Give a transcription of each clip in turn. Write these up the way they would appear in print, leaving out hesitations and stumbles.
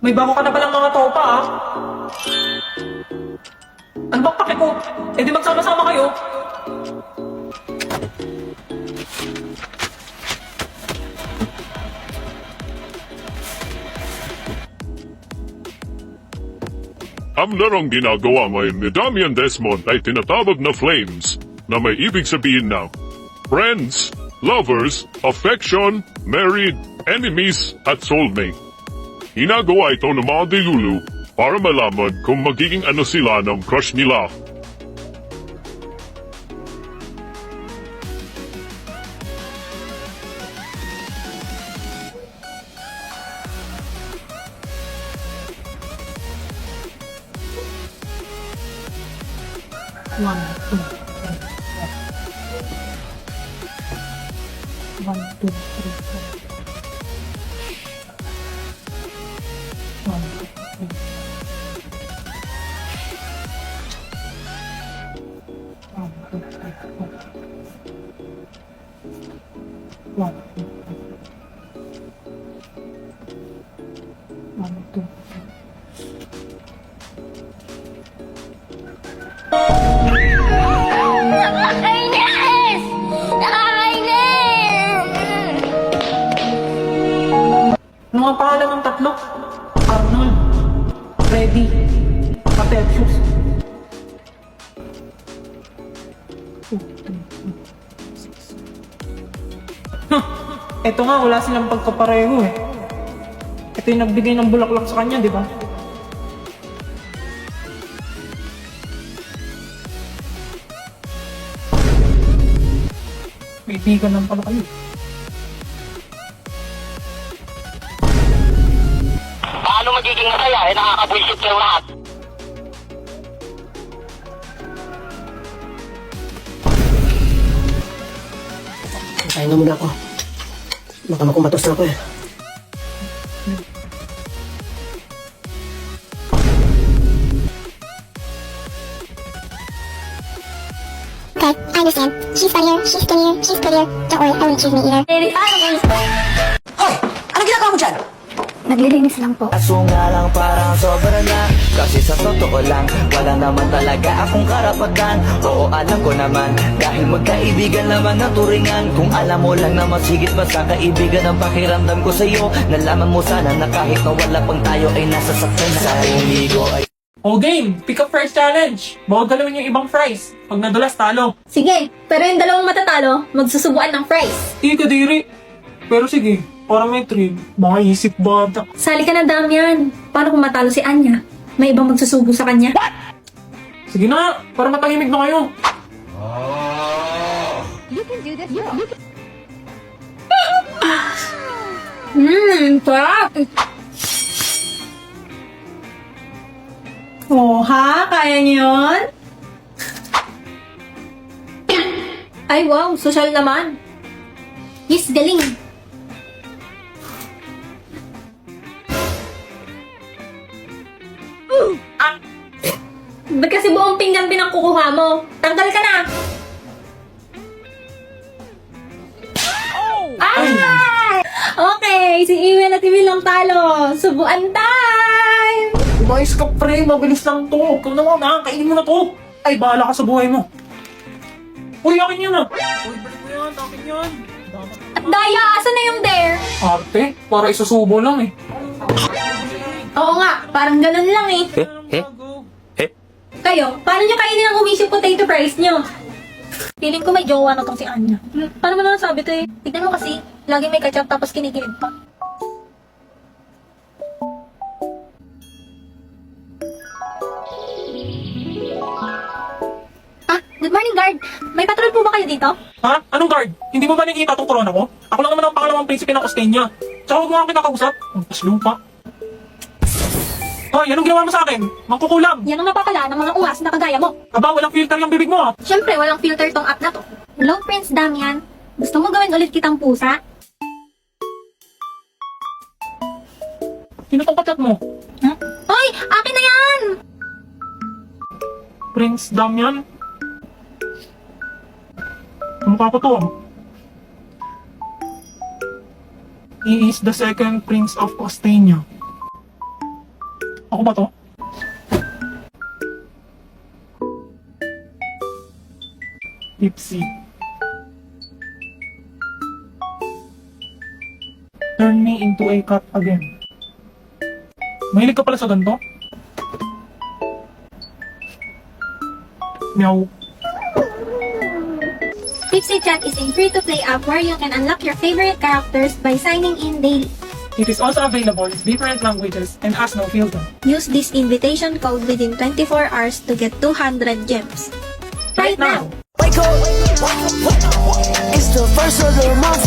May bago ka na palang mga tropa, ah. Ano bang pake ko? Eh di magsama-sama kayo. Ang larong ginagawa ngayon ni Damian Desmond ay tinatawag na Flames na may ibig sabihin na friends, lovers, affection, married, enemies, at soulmate. Ginagawa ito ng mga dilulu para malaman kung magiging ano sila ng crush nila. One, two, three, four. 1, 2, 3, 4. 1, 2, 3. 1, 2, 3, 4. 1, 2, 3. 1, 2, 3. Nakakainis! Nakakainis! Ano nga pangalan ng tatlo? Arnold, Freddy, Patelcius. Eto nga, wala silang pagkapareho eh. Ito yung nagbigay ng bulaklak sa kanya, di ba? Kaibigan lang pala kayo. Paano magiging masaya? Nakakabwisit kayo lahat. Kain na muna ako. Baka makumatos na ako eh. Okay, I understand. She's funnier, she's skinnier, she's prettier. Don't worry, I won't choose me either. Hoy! Anong ginagawa mo dyan? Naglilinis lang po. Kaso nga lang parang sobra na. Kasi sa totoo lang, wala naman talaga akong karapatan. Oo, alam ko naman, dahil magkaibigan naman na turingan. Kung alam mo lang na masigit pa sa kaibigan ang pakiramdam ko sa'yo, nalaman mo sana na kahit na wala pang tayo ay nasasaktan na. Sa umigo ay O game, pick up first challenge. Bawag galawin yung ibang fries. Pag nadulas, talo. Sige, pero yung dalawang matatalo, magsusubuan ng fries. Hindi ka diri. Pero sige, para may thrill. Makaisip bata. Sali ka na, Damian. Paano kung matalo si Anya? May ibang magsusubo sa kanya? Sige na, para matahimik na kayo. Sarap! Oh, ha? Kaya niyo yun? Ay, wow. Social naman. Yes, galing. Ba't kasi buong pinggan pinagkukuha mo? Tanggal ka na! Ay! Okay, si Iwin at Iwin lang talo. Subuan time! Umayos ka pre, mabilis lang to. Ikaw naman na, kainin mo na to. Ay, bahala ka sa buhay mo. Uy, akin yan ah. Uy, balik mo yan, akin yan. At Daya, asan na yung dare? Arte, para isusubo lang eh. Oo nga, parang ganun lang eh. Kayo, paano nyo kainin ang umisip potato fries nyo? Feeling ko may jowa na tong si Anya. Paano mo naman sabi to eh? Tignan mo kasi, lagi may ketchup tapos kinikilig pa. Ah, good morning, guard. May patrol po ba kayo dito? Ha? Anong guard? Hindi mo ba nakikita tong corona ko? Ako lang naman ang pangalawang prinsipe ng Ostenia. Tsaka huwag mo nga kinakausap. Ang paslupa. Hoy, anong ginawa mo sa akin? Mangkukulam. Yan ang napapala ng mga uwas na kagaya mo. Aba, walang filter yung bibig mo ah. Siyempre, walang filter tong app na to. Hello, Prince Damian. Gusto mo gawin ulit kitang pusa? Sino tong kachat mo? Huh? Hoy, akin na yan! Prince Damian? Mukha ko to. He is the second Prince of Ostenia. Ako ba to? Tipsy. Turn me into a cat again. Mahilig ka pala sa ganito? Meow. Tipsy Chat is a free-to-play app where you can unlock your favorite characters by signing in daily. It is also available in different languages and has no filter. Use this invitation code within 24 hours to get 200 gems. Right now! Wake up, it's the first of the month.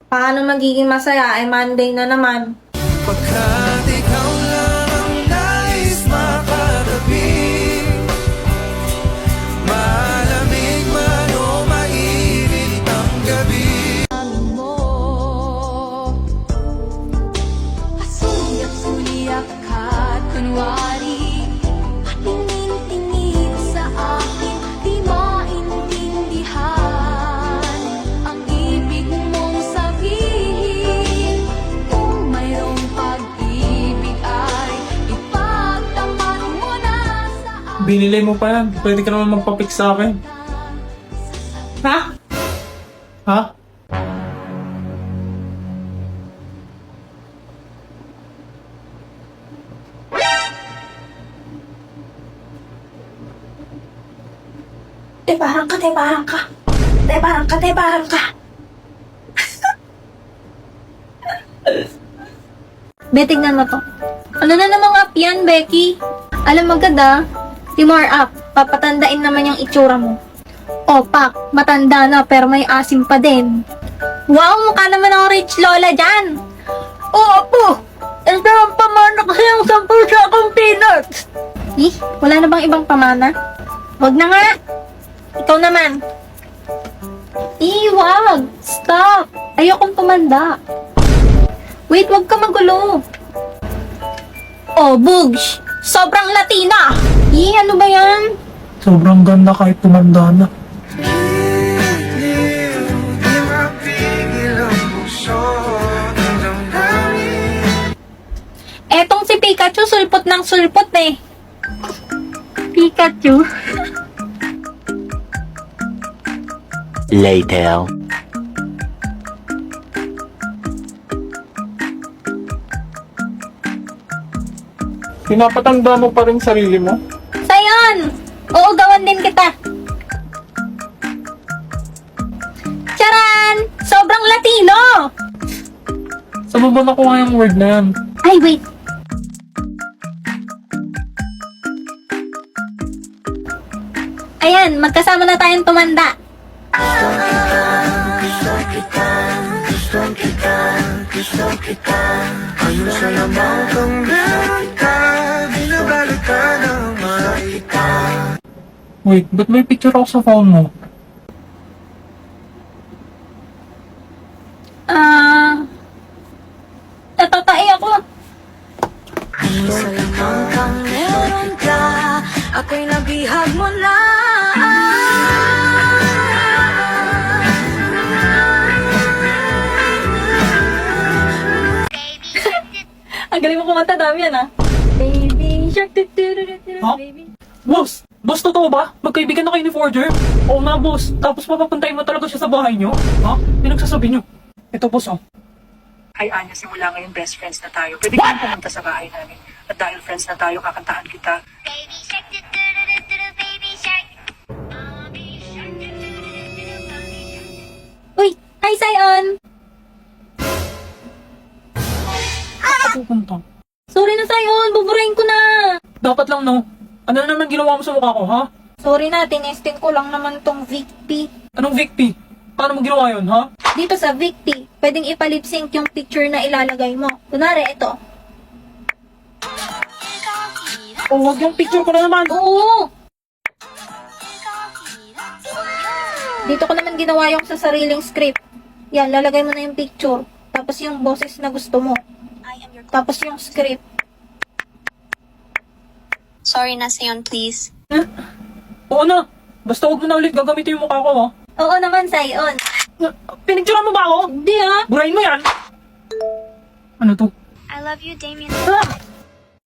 Paano magiging masaya ay Monday na naman? Pagkat ikaw lang ang nais makatabi, malamig man o mainit ang gabi. Suliak-suliak ka't kunwari patingin-tingin sa akin, di maintindihan ang ibig mong sabihin. Kung mayroong pag-ibig ay ipagtapat mo na sa akin. Binili mo pa yan. Pwede ka naman magpapik sa akin. Ha? Ha? Tebarang ka, tebarang ka. Tebarang ka, tebarang ka. Be, tignan mo to. Ano na namang app yan, Becky? Alam mo ganda, Timor app, papatandain naman yung itsura mo. O, Pak, matanda na pero may asim pa din. Wow, mukha naman ang rich lola dyan. Oo po, ito ang pamana kasi yung 10 sa akong peanuts. Eh, wala na bang ibang pamana? Wag na nga. Ikaw naman. Wag! Stop! Ayokong tumanda. Wait, wag ka magulo. Oh, Bugs! Sobrang Latina! Ano ba yan? Sobrang ganda kahit tumanda na. Etong si Pikachu, sulpot ng sulpot eh. Pikachu? Later. Pinapatanda mo pa rin sarili mo? Sayon! Oo, gawan din kita. Charan! Sobrang Latino! Saan mo ba nakuha yung word na yan? Ay, wait. Ayan, magkasama na tayong tumanda. Wait, ba't may picture ako sa phone mo? Natatai ako. Hanggang meron ka, ako'y nabihag mo na. Ang galing mo kumanta, dami yan ah. Baby shark, Ha? baby. Boss! Boss, totoo ba? Magkaibigan na kayo ni Forger? Oo nga, boss. Tapos papapuntahin mo talaga siya sa bahay niyo? Ha? Pinagsasabi niyo. Ito, boss, oh. Ay, Anya, simula ngayon best friends na tayo. Pwede ka pumunta sa bahay namin. At dahil friends na tayo, kakantahan kita. Baby shark, baby shark. Uy, hi Sayon! Pupunta. Sorry na Sayon, buburahin ko na. Dapat lang, no? Ano na naman ginawa mo sa mukha ko, ha? Sorry na, tinesting ko lang naman tong Victi. Anong Victi? Paano mo ginawa yun, ha? Dito sa Victi, pwedeng ipalip-sync yung picture na ilalagay mo. Kunwari, ito. O, wag yung picture ko na naman. Oo! Dito ko naman ginawa yung sa sariling script. Yan, lalagay mo na yung picture. Tapos yung boses na gusto mo. Tapos yung script. Sorry na, Sayon, please. Oo na. Basta huwag mo na ulit gagamitin yung mukha ko, ha? Oo naman, Sayon. Pinicturean mo ba ako? Hindi ah. Burahin mo yan. Ano to? I love you, Damien. Ah!